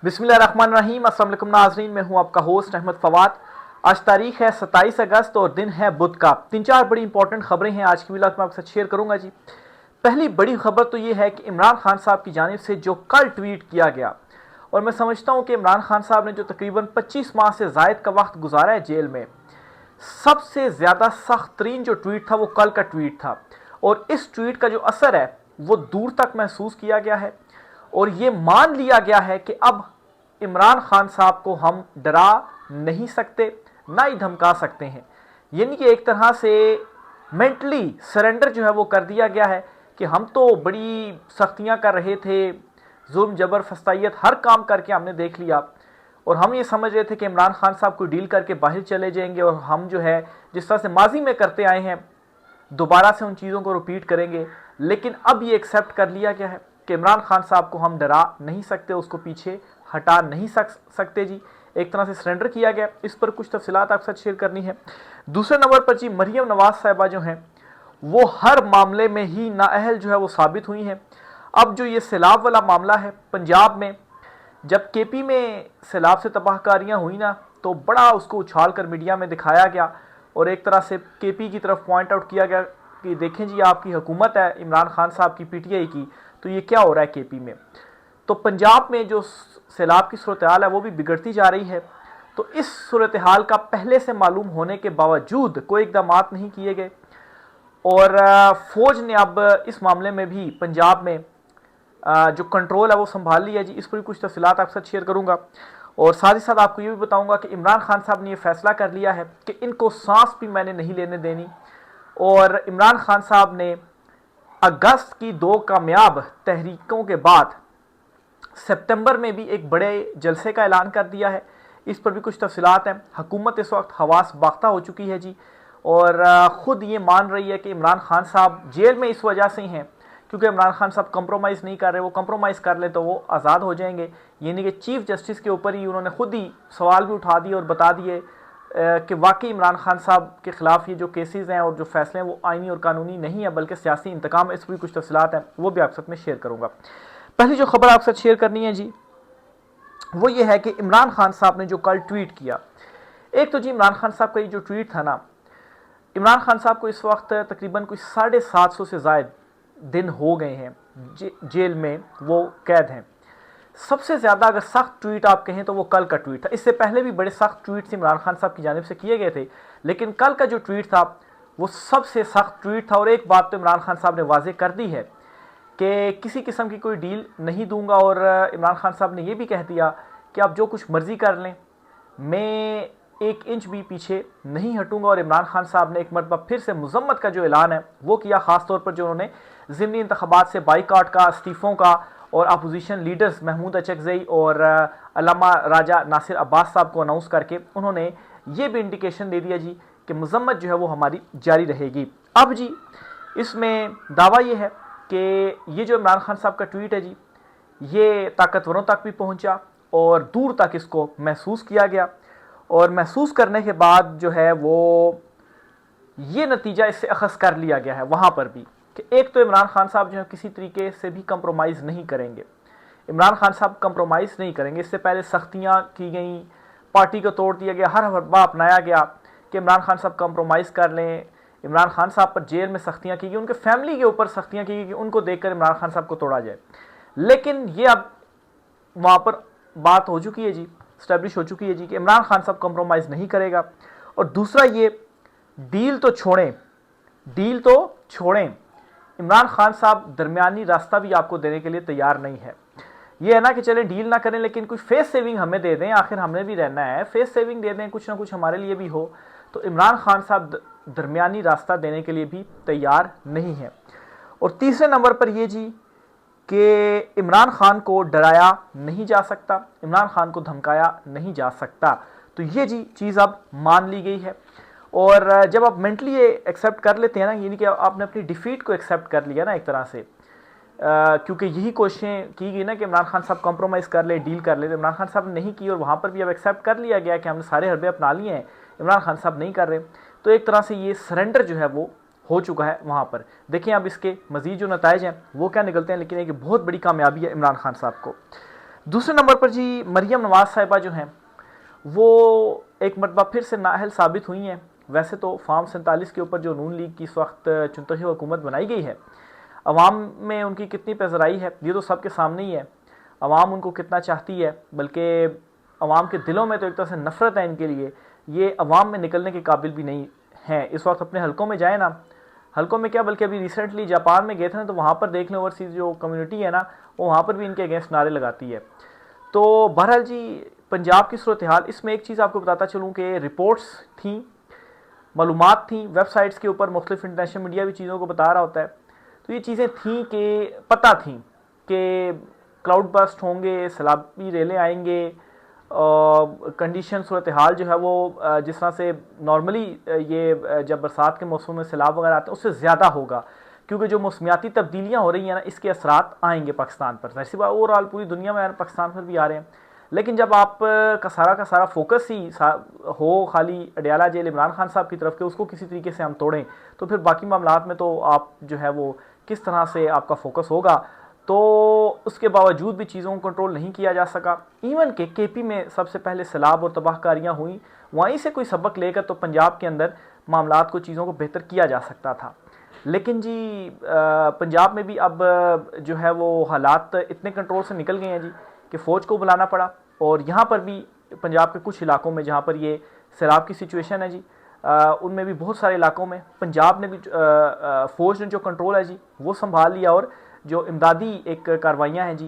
बिस्मिल्लाहिर्रहमानिर्रहीम। अस्सलाम वालेकुम नाज़रीन, मैं हूं आपका होस्ट अहमद फवाद। आज तारीख है 27 अगस्त और दिन है बुध का। 3-4 बड़ी इंपॉर्टेंट खबरें हैं आज की वीडियो में आपके साथ शेयर करूंगा जी। पहली बड़ी खबर तो ये है कि इमरान खान साहब की जानिब से जो कल ट्वीट किया गया, और मैं समझता हूं कि इमरान खान साहब ने जो तकरीबन 25 माह से ज़ायद का वक्त गुजारा है जेल में, सबसे ज़्यादा सख्त तरीन जो ट्वीट था वो कल का ट्वीट था। और इस ट्वीट का जो असर है वो दूर तक महसूस किया गया है और ये मान लिया गया है कि अब इमरान खान साहब को हम डरा नहीं सकते, ना ही धमका सकते हैं। यानी कि एक तरह से मेंटली सरेंडर जो है वो कर दिया गया है कि हम तो बड़ी सख्तियां कर रहे थे, जुल्म जबर फस्तायत हर काम करके हमने देख लिया, और हम ये समझ रहे थे कि इमरान खान साहब को डील करके बाहर चले जाएंगे और हम जो है जिस तरह से माजी में करते आए हैं दोबारा से उन चीज़ों को रिपीट करेंगे। लेकिन अब ये एक्सेप्ट कर लिया गया है कि इमरान खान साहब को हम डरा नहीं सकते, उसको पीछे हटा नहीं सकते जी। एक तरह से सरेंडर किया गया। इस पर कुछ तफसीलात आपके साथ शेयर करनी है। दूसरे नंबर पर जी, मरियम नवाज साहिबा जो हैं वो हर मामले में ही नाअहल जो है वो साबित हुई हैं। अब जो ये सैलाब वाला मामला है पंजाब में, जब केपी में सैलाब से तबाहकारियाँ हुई ना, तो बड़ा उसको उछाल कर मीडिया में दिखाया गया और एक तरह से केपी की तरफ पॉइंट आउट किया गया कि देखें जी, आपकी हुकूमत है इमरान खान साहब की, पीटीआई की, तो ये क्या हो रहा है केपी में। तो पंजाब में जो सैलाब की सूरत हाल है वो भी बिगड़ती जा रही है। तो इस सूरत हाल का पहले से मालूम होने के बावजूद कोई इकदाम नहीं किए गए और फौज ने अब इस मामले में भी पंजाब में जो कंट्रोल है वो संभाल लिया जी। इस पर कुछ तफसीलात आपके साथ शेयर करूंगा और साथ ही साथ आपको ये भी बताऊंगा कि इमरान खान साहब ने ये फैसला कर लिया है कि इनको सांस भी मैंने नहीं लेने देनी। और इमरान खान साहब ने अगस्त की 2 कामयाब तहरीकों के बाद सितंबर में भी एक बड़े जलसे का ऐलान कर दिया है। इस पर भी कुछ तफसीलात हैं। हुकूमत इस वक्त हवास बाख्ता हो चुकी है जी और ख़ुद ये मान रही है कि इमरान खान साहब जेल में इस वजह से ही हैं क्योंकि इमरान खान साहब कंप्रोमाइज़ नहीं कर रहे। वो कंप्रोमाइज़ कर ले तो वो आज़ाद हो जाएंगे। यानी कि चीफ जस्टिस के ऊपर ही उन्होंने खुद ही सवाल भी उठा दिए और बता दिए कि वाकई इमरान खान साहब के ख़िलाफ़ ये जो केसेस हैं और जो फैसले हैं वो आइनी और कानूनी नहीं है बल्कि सियासी इंतकाम। इस पर भी कुछ तफसीलात हैं, वो भी आपके साथ में शेयर करूँगा। पहली जो खबर आपके साथ शेयर करनी है जी वो ये है कि इमरान खान साहब ने जो कल ट्वीट किया, एक तो जी इमरान खान साहब का ये जो ट्वीट था ना, इमरान खान साहब को इस वक्त तकरीबन कुछ 750 से ज़ायद दिन हो गए हैं जेल में वो कैद हैं। सबसे ज़्यादा अगर सख्त ट्वीट आप कहें तो वो कल का ट्वीट था। इससे पहले भी बड़े सख्त ट्वीट इमरान खान साहब की जानिब से किए गए थे, लेकिन कल का जो ट्वीट था वो सबसे सख्त ट्वीट था। और एक बात तो इमरान खान साहब ने वाजे कर दी है कि किसी किस्म की कोई डील नहीं दूंगा और इमरान खान साहब ने यह भी कह दिया कि आप जो कुछ मर्जी कर लें, मैं 1 इंच भी पीछे नहीं हटूंगा। और इमरान खान साहब ने एक मरतबा फिर से मुजम्मत का जो ऐलान है वो किया, ख़ासतौर पर जो उन्होंने ज़िमनी इंतखाबात से बाइकाट का, इस्तीफ़ों का और अपोजिशन लीडर्स महमूद अचकज़ई और अल्लामा राजा नासिर अब्बास साहब को अनाउंस करके उन्होंने ये भी इंडिकेशन दे दिया जी कि मुजम्मत जो है वो हमारी जारी रहेगी। अब जी इसमें दावा ये है कि ये जो इमरान खान साहब का ट्वीट है जी, ये ताकतवरों तक भी पहुंचा और दूर तक इसको महसूस किया गया। और महसूस करने के बाद जो है वो ये नतीजा इससे अखज़ कर लिया गया है वहाँ पर भी कि एक तो इमरान खान साहब जो है किसी तरीके से भी कंप्रोमाइज़ नहीं करेंगे। इमरान खान साहब कंप्रोमाइज़ नहीं करेंगे। इससे पहले सख्तियाँ की गई, पार्टी को तोड़ दिया गया, हर हरबा अपनाया गया कि इमरान खान साहब कंप्रोमाइज़ कर लें। इमरान खान साहब पर जेल में सख्तियाँ की गई, उनके फैमिली के ऊपर सख्तियाँ की गई कि उनको देखकर इमरान खान साहब को तोड़ा जाए। लेकिन ये अब वहाँ पर बात हो चुकी है जी, स्टैब्लिश हो चुकी है जी कि इमरान खान साहब कंप्रोमाइज़ नहीं करेगा। और दूसरा ये डील तो छोड़ें, इमरान खान साहब दरमियानी रास्ता भी आपको देने के लिए तैयार नहीं है। ये है ना कि चले डील ना करें लेकिन कुछ फेस सेविंग हमें दे दें, आखिर हमने भी रहना है, फेस सेविंग दे दें, कुछ ना कुछ हमारे लिए भी हो। तो इमरान खान साहब दरमियानी रास्ता देने के लिए भी तैयार नहीं है। और तीसरे नंबर पर यह जी कि इमरान खान को डराया नहीं जा सकता, इमरान खान को धमकाया नहीं जा सकता। तो ये जी चीज़ अब मान ली गई है। और जब आप मेंटली ये एक्सेप्ट कर लेते हैं ना, यानी कि आपने अपनी डिफीट को एक्सेप्ट कर लिया ना एक तरह से, क्योंकि यही कोशिशें की गई ना कि इमरान खान साहब कॉम्प्रोमाइज़ कर ले, डील कर ले, तो इमरान खान साहब ने नहीं की और वहाँ पर भी अब एक्सेप्ट कर लिया गया कि हमने सारे हरबे अपना लिए हैं, इमरान खान साहब नहीं कर रहे। तो एक तरह से ये सरेंडर जो है वो हो चुका है वहाँ पर। देखिए अब इसके मज़ीद जो नताइज हैं वो क्या निकलते हैं, लेकिन एक बहुत बड़ी कामयाबी है इमरान खान साहब को। दूसरे नंबर पर जी मरियम नवाज साहिबा जो हैं वो एक मरतबा फिर से नाअहल साबित हुई हैं। वैसे तो फार्म 47 के ऊपर जो नून लीग की इस वक्त चुनतखी हुकूमत बनाई गई है, अवाम में उनकी कितनी पेजराई है ये तो सबके सामने ही है। अवाम उनको कितना चाहती है, बल्कि अवाम के दिलों में तो एक तरह से नफरत है इनके लिए, ये अवाम में निकलने के काबिल भी नहीं है। इस वक्त अपने हलकों में जाए ना, हलकों में क्या बल्कि अभी रिसेंटली जापान में गए थे ना, तो वहाँ पर देख लें ओवरसीज जो कम्युनिटी है ना वो वहाँ पर भी इनके अगेंस्ट नारे लगाती है। तो बहरहाल जी पंजाब की सूरत हाल, इसमें एक चीज़ आपको बताता चलूँ कि रिपोर्ट्स थी, मालूमात थी, वेबसाइट्स के ऊपर मुख्तलिफ इंटरनेशनल मीडिया भी चीज़ों को बता रहा होता है। तो ये चीज़ें थी कि पता थी कि क्लाउड बस्ट होंगे, सैलाबी रेलें आएंगे, कंडीशन सूरत हाल जो है वो जिस तरह से नॉर्मली ये जब बरसात के मौसम में सैलाब वगैरह आते हैं उससे ज़्यादा होगा, क्योंकि जो मौसमियाती तब्दीलियाँ हो रही हैं ना इसके असरात आएंगे पाकिस्तान पर। ऐसी बात ओवरऑल पूरी दुनिया में पाकिस्तान पर भी आ रहे हैं। लेकिन जब आप का सारा फोकस ही हो खाली अडयाला जेल इमरान खान साहब की तरफ के उसको किसी तरीके से हम तोड़ें, तो फिर बाकी मामलात में तो आप जो है वो किस तरह से आपका फोकस होगा। तो उसके बावजूद भी चीज़ों को कंट्रोल नहीं किया जा सका। इवन के केपी में सबसे पहले सैलाब और तबाहकारियाँ हुई, वहीं से कोई सबक लेकर तो पंजाब के अंदर मामलात को चीज़ों को बेहतर किया जा सकता था। लेकिन जी पंजाब में भी अब जो है वो हालात इतने कंट्रोल से निकल गए हैं जी कि फ़ौज को बुलाना पड़ा। और यहाँ पर भी पंजाब के कुछ इलाकों में जहाँ पर ये सैलाब की सिचुएशन है जी, उनमें भी बहुत सारे इलाकों में पंजाब ने भी फ़ौज ने जो कंट्रोल है जी वो संभाल लिया। और जो इमदादी एक कार्रवाइयाँ हैं जी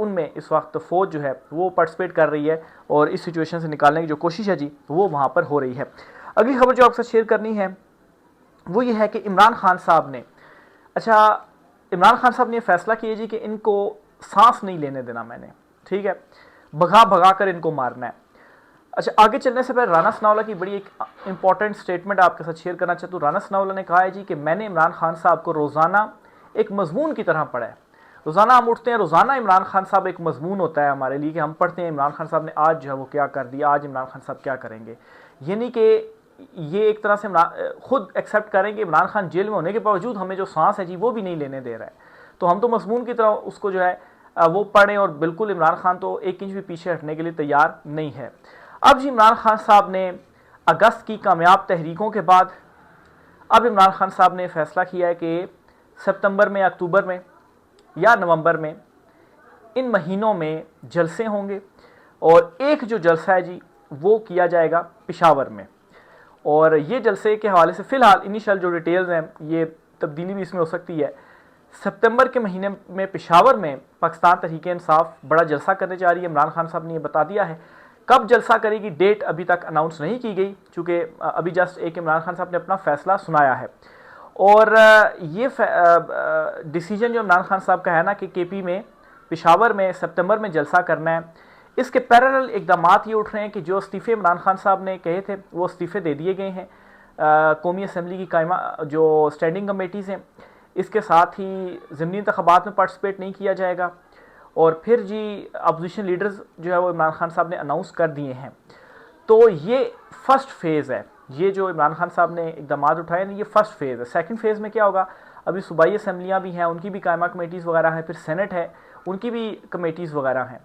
उनमें इस वक्त फ़ौज जो है वो पार्टिसिपेट कर रही है और इस सिचुएशन से निकालने की जो कोशिश है जी वो वहाँ पर हो रही है। अगली खबर जो आपसे शेयर करनी है वो ये है कि इमरान खान साहब ने, इमरान खान साहब ने फैसला किया जी कि इनको सांस नहीं लेने देना मैंने, ठीक है, भगा भगा कर इनको मारना है। अच्छा, आगे चलने से पहले राना सनाउल्लाह की बड़ी एक इंपॉर्टेंट स्टेटमेंट आपके साथ शेयर करना चाहता हूँ। राना सनाउल्लाह ने कहा है जी कि मैंने इमरान खान साहब को रोज़ाना एक मजमून की तरह पढ़ा है। रोज़ाना हम उठते हैं, रोज़ाना इमरान खान साहब एक मजमून होता है हमारे लिए कि हम पढ़ते हैं इमरान खान साहब ने आज जो है वो क्या कर दिया, आज इमरान खान साहब क्या करेंगे। यानी कि ये एक तरह से खुद एक्सेप्ट करें कि इमरान खान जेल में होने के बावजूद हमें जो सांस है जी वो भी नहीं लेने दे रहा है। तो हम तो मजमून की तरह उसको जो है वो पढ़ें, और बिल्कुल इमरान खान तो एक इंच भी पीछे हटने के लिए तैयार नहीं है। अब जी इमरान खान साहब ने अगस्त की कामयाब तहरीकों के बाद अब इमरान खान साहब ने फैसला किया है कि सितंबर में, अक्टूबर में या नवंबर में, इन महीनों में जलसे होंगे। और एक जो जलसा है जी वो किया जाएगा पेशावर में। और ये जलसे के हवाले से फ़िलहाल इनिशियल जो डिटेल्स हैं, ये तब्दीली भी इसमें हो सकती है। सितंबर के महीने में पेशावर में पाकिस्तान तहरीक-ए-इंसाफ बड़ा जलसा करने जा रही है। इमरान खान साहब ने ये बता दिया है। कब जलसा करेगी डेट अभी तक अनाउंस नहीं की गई, चूँकि अभी जस्ट एक इमरान खान साहब ने अपना फ़ैसला सुनाया है। और ये डिसीजन जो इमरान खान साहब का है ना कि केपी में, पेशावर में सितंबर में जलसा करना है, इसके पैरेलल इकदाम ये उठ रहे हैं कि जो इस्तीफ़े इमरान खान साहब ने कहे थे वो इस्तीफ़े दे दिए गए हैं। कौमी असम्बली की कायमा जो स्टैंडिंग कमेटीज़ हैं, इसके साथ ही ज़िमनी इंतख़ाबात में पार्टिसिपेट नहीं किया जाएगा। और फिर जी अपोजिशन लीडर्स जो है वो इमरान खान साहब ने अनाउंस कर दिए हैं। तो ये फर्स्ट फेज़ है, ये जो इमरान खान साहब ने इकदाम उठाए ना, ये फर्स्ट फेज़ है। सेकंड फेज़ में क्या होगा, अभी सूबाई असम्बलियाँ भी हैं, उनकी भी कायमा कमेटीज़ वगैरह हैं, फिर सेनेट है, उनकी भी कमेटीज़ वगैरह हैं,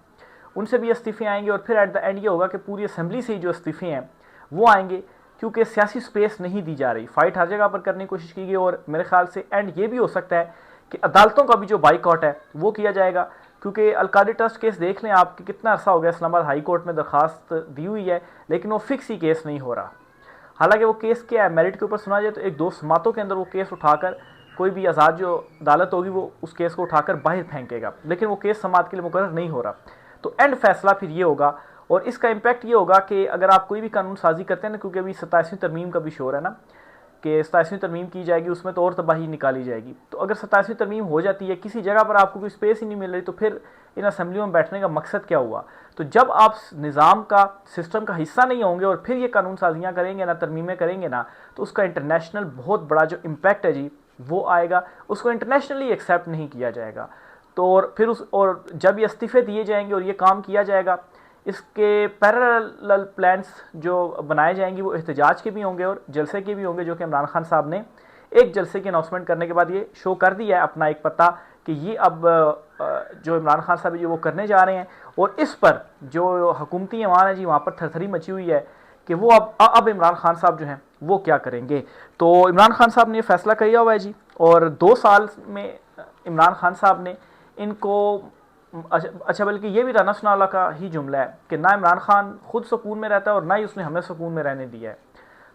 उनसे भी इस्तीफ़े आएंगे। और फिर एट द एंड ये होगा कि पूरी असम्बली से ही जो इस्तीफ़े हैं वो आएंगे, क्योंकि सियासी स्पेस नहीं दी जा रही, फ़ाइट हर जगह पर करने की कोशिश की गई। और मेरे ख्याल से एंड ये भी हो सकता है कि अदालतों का भी जो बाइकआउट है वो किया जाएगा, क्योंकि अलकादी ट्रस्ट केस देख लें आप कि कितना अर्सा हो गया इस्लामाबाद हाई कोर्ट में दरखास्त दी हुई है, लेकिन वो फिक्स ही केस नहीं हो रहा। हालांकि वो केस क्या है, मेरिट के ऊपर सुना जाए तो एक दो समातों के अंदर वो केस उठाकर कोई भी आज़ाद जो अदालत होगी वो उस केस को उठाकर बाहर फेंकेगा, लेकिन वो केस समात के लिए मुकर्रर नहीं हो रहा। तो एंड फैसला फिर ये होगा। और इसका इम्पैक्ट ये होगा कि अगर आप कोई भी कानून साजी करते हैं ना, क्योंकि अभी 27वीं तरमीम का भी शोर है ना कि 27वीं तरमीम की जाएगी, उसमें तो और तबाही निकाली जाएगी। तो अगर 27वीं तरमीम हो जाती है, किसी जगह पर आपको कोई स्पेस ही नहीं मिल रही, तो फिर इन असम्बलियों में बैठने का मकसद क्या हुआ। तो जब आप निज़ाम का, सिस्टम का हिस्सा नहीं होंगे और फिर ये कानून साजियाँ करेंगे ना, तरमीमें करेंगे ना, तो उसका इंटरनेशनल बहुत बड़ा जो इम्पैक्ट है जी वो आएगा, उसको इंटरनेशनली एक्सेप्ट नहीं किया जाएगा। तो और जब ये इस्तीफ़े दिए जाएंगे और ये काम किया जाएगा, इसके पैरेलल प्लान्स जो बनाए जाएंगे वो एहतजाज के भी होंगे और जलसे के भी होंगे, जो कि इमरान खान साहब ने एक जलसे की अनाउंसमेंट करने के बाद ये शो कर दिया है अपना एक पत्ता कि ये अब जो इमरान खान साहब जो वो करने जा रहे हैं, और इस पर जो हुकूमती ऐवान है जी वहाँ पर थरथरी मची हुई है कि वो अब इमरान खान साहब जो हैं वो क्या करेंगे। तो इमरान खान साहब ने फैसला किया हुआ है जी, और 2 साल में इमरान खान साहब ने इनको अच्छा बल्कि ये भी राना सुनाला का ही जुमला है कि ना इमरान खान खुद सुकून में रहता है और ना ही उसने हमें सुकून में रहने दिया है।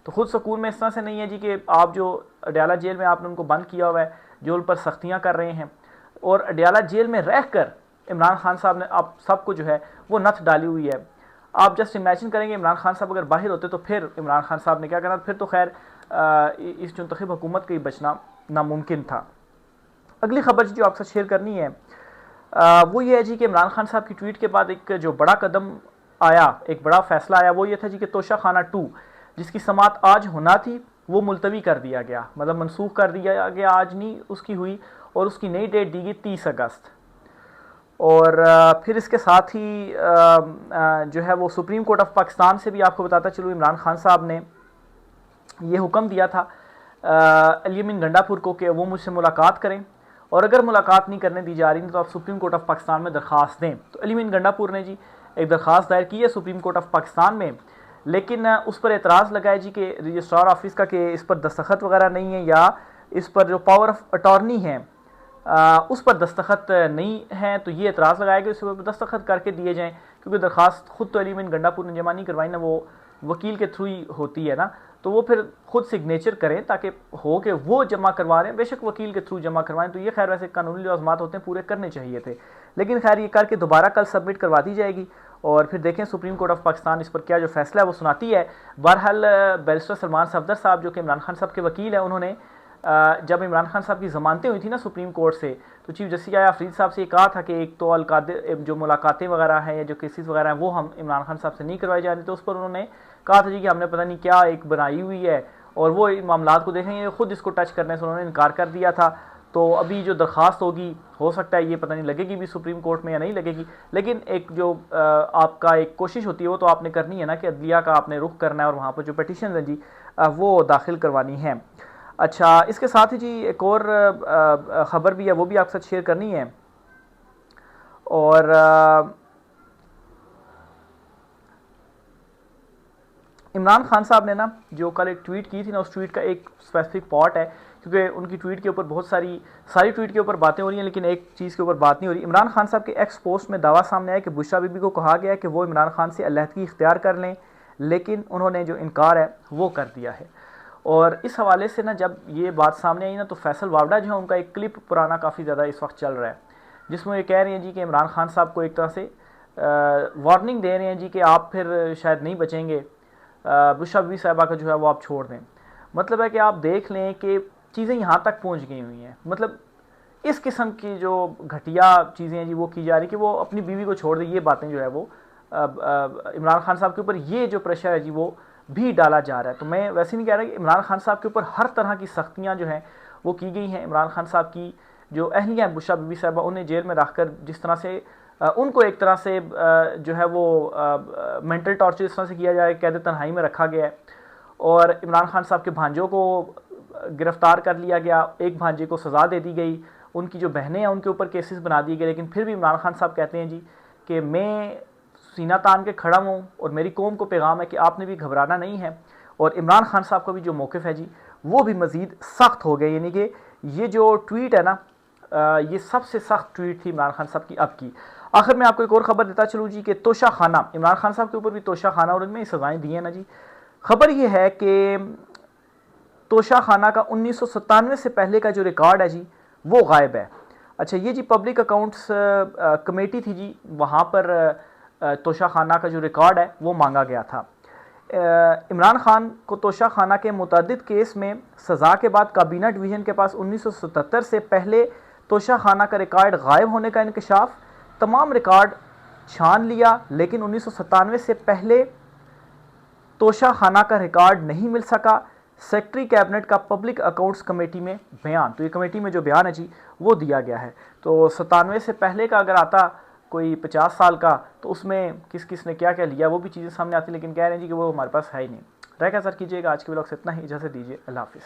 तो खुद सुकून में इस तरह से नहीं है जी कि आप जो अडयाला जेल में आपने उनको बंद किया हुआ है, जो उन पर सख्तियाँ कर रहे हैं, और अडयाला जेल में रह कर इमरान खान साहब ने आप सबको जो है वो नथ डाली हुई है। आप जस्ट इमेजिन करेंगे इमरान खान साहब अगर बाहर होते तो फिर इमरान खान साहब ने क्या करना, फिर तो खैर इस मुंतखब हुकूमत का ही बचना नामुमकिन था। अगली खबर जो आपसे शेयर करनी है वो ये है जी कि इमरान खान साहब की ट्वीट के बाद एक जो बड़ा कदम आया, एक बड़ा फैसला आया, वो ये था जी कि तोशा खाना 2 जिसकी समात आज होना थी वो मुलतवी कर दिया गया, मतलब मनसूख कर दिया गया, आज नहीं उसकी हुई, और उसकी नई डेट दी गई 30 अगस्त। और फिर इसके साथ ही जो है वो सुप्रीम कोर्ट ऑफ पाकिस्तान से भी आपको बताता चलूँ इमरान खान साहब ने ये हुक्म दिया था अली अमीन गंडापुर को कि वो मुझसे मुलाकात करें, और अगर मुलाकात नहीं करने दी जा रही तो आप सुप्रीम कोर्ट ऑफ पाकिस्तान में दरख्वास्त दें। तो अली अमीन गंडापुर ने जी एक दरख्वास्त दायर की है सुप्रीम कोर्ट ऑफ पाकिस्तान में, लेकिन उस पर एतराज़ लगाया जी कि रजिस्ट्रार ऑफिस का कि इस पर दस्तखत वगैरह नहीं है, या इस पर जो पावर ऑफ अटॉर्नी है उस पर दस्तखत नहीं है। तो ये एतराज़ लगाया कि उस पर दस्तखत करके दिए जाएँ, क्योंकि दरख्वास्त खुद तो अली अमीन गंडापुर ने जमा नहीं करवाई ना, वो वकील के थ्रू ही होती है ना, तो वो फिर खुद सिग्नेचर करें ताकि हो कि वो जमा करवा रहे हैं, बेशक वकील के थ्रू जमा करवाएं। तो ये खैर वैसे कानूनी लाज़मात होते हैं, पूरे करने चाहिए थे, लेकिन खैर ये करके दोबारा कल सबमिट करवा दी जाएगी, और फिर देखें सुप्रीम कोर्ट ऑफ पाकिस्तान इस पर क्या जो फैसला है वो सुनाती है। बहरहाल बैरिस्टर सलमान सफदर साहब जो कि इमरान खान साहब के वकील हैं, उन्होंने जब इमरान खान साहब की ज़मानतें हुई थी ना सुप्रीम कोर्ट से, तो चीफ जस्टिस आफरीद साहब से ये कहा था कि एक तो अलकादे जो मुलाकातें वगैरह हैं या जो केसेस वगैरह हैं वो हम इमरान खान साहब से नहीं करवाई जा रही, तो उस पर उन्होंने कहा था जी कि हमने पता नहीं क्या एक बनाई हुई है, और वो मामला को देखेंगे, खुद इसको टच करने से उन्होंने इनकार कर दिया था। तो अभी जो दरख्वास्त होगी हो सकता है ये पता नहीं लगेगी भी सुप्रीम कोर्ट में या नहीं लगेगी, लेकिन एक जो आपका एक कोशिश होती है वो तो आपने करनी है ना कि अदलिया का आपने रुख करना है, और वहाँ पर जो पटिशन है जी वो दाखिल करवानी है। अच्छा, इसके साथ ही जी एक और ख़बर भी है, वो भी आपके साथ शेयर करनी है। और इमरान खान साहब ने ना जो कल एक ट्वीट की थी ना, उस ट्वीट का एक स्पेसिफिक पार्ट है, क्योंकि उनकी ट्वीट के ऊपर बहुत सारी ट्वीट के ऊपर बातें हो रही हैं, लेकिन एक चीज़ के ऊपर बात नहीं हो रही। इमरान खान साहब के एक्स पोस्ट में दावा सामने आया कि बुशरा बीबी को कहा गया कि वो इमरान खान से अलहदगी इख्तियार कर लें, लेकिन उन्होंने जो इनकार है वो कर दिया है। और इस हवाले से ना जब ये बात सामने आई ना, तो फैसल वावडा जो है उनका एक क्लिप पुराना काफ़ी ज़्यादा इस वक्त चल रहा है, जिसमें ये कह रहे हैं जी कि इमरान खान साहब को एक तरह से वार्निंग दे रहे हैं जी कि आप फिर शायद नहीं बचेंगे, बुशरा बीबी साहिबा का जो है वो आप छोड़ दें। मतलब है कि आप देख लें कि चीज़ें यहाँ तक पहुँच गई हुई हैं, मतलब इस किस्म की जो घटिया चीज़ें हैं जी वो की जा रही कि वो अपनी बीवी को छोड़ दे, ये बातें जो है वो इमरान खान साहब के ऊपर ये जो प्रेशर है जी वो भी डाला जा रहा है। तो मैं वैसे नहीं कह रहा कि इमरान खान साहब के ऊपर हर तरह की सख्तियाँ जो हैं वो की गई हैं। इमरान खान साहब की जो अहलिया हैं बुशरा बीबी साहिबा, उन्हें जेल में रख कर जिस तरह से उनको एक तरह से जो है वो मेंटल टॉर्चर इस तरह से किया जाए, कैद तन्हाई में रखा गया है, और इमरान खान साहब के भांजों को गिरफ्तार कर लिया गया, एक भांजे को सज़ा दे दी गई, उनकी जो बहनें हैं उनके ऊपर केसेस बना दिए गए, लेकिन फिर भी इमरान खान साहब कहते हैं जी कि मैं सीना तान के खड़ा हूँ और मेरी कौम को पैगाम है कि आपने भी घबराना नहीं है। और इमरान खान साहब का भी जो मौक़िफ़ है जी वो भी मज़ीद सख्त हो गया, यानी कि ये जो ट्वीट है ना ये सबसे सख्त ट्वीट थी इमरान खान साहब की अब की। आखिर में आपको एक और ख़बर देता चलूँ जी कि तोशा खाना, इमरान खान साहब के ऊपर भी तोशा खाना और उनमें सज़ाएँ दी हैं ना जी। खबर ये है कि तोशा खाना का 1997 से पहले का जो रिकॉर्ड है जी वो गायब है। अच्छा, ये जी पब्लिक अकाउंट्स कमेटी थी जी, वहाँ पर तोशा खाना का जो रिकॉर्ड है वो मांगा गया था। इमरान खान को तोशा खाना के मुतअद्दिद केस में सज़ा के बाद काबीना डिवीज़न के पास 1977 से पहले तोशा खाना का रिकॉर्ड गायब होने का इंकशाफ, तमाम रिकॉर्ड छान लिया, लेकिन 1997 से पहले तोशा खाना का रिकॉर्ड नहीं मिल सका। सेक्रेटरी कैबिनेट का पब्लिक अकाउंट्स कमेटी में बयान, तो ये कमेटी में जो बयान है जी वो दिया गया है। तो 97 से पहले का अगर आता कोई 50 साल का, तो उसमें किस किस ने क्या क्या लिया वो भी चीज़ें सामने आती, लेकिन कह रहे हैं जी कि वो हमारे पास है ही नहीं। रह क्या सर कीजिएगा, आज के ब्लॉग से इतना ही, इजाज़त दीजिए, अल्लाह हाफिज़।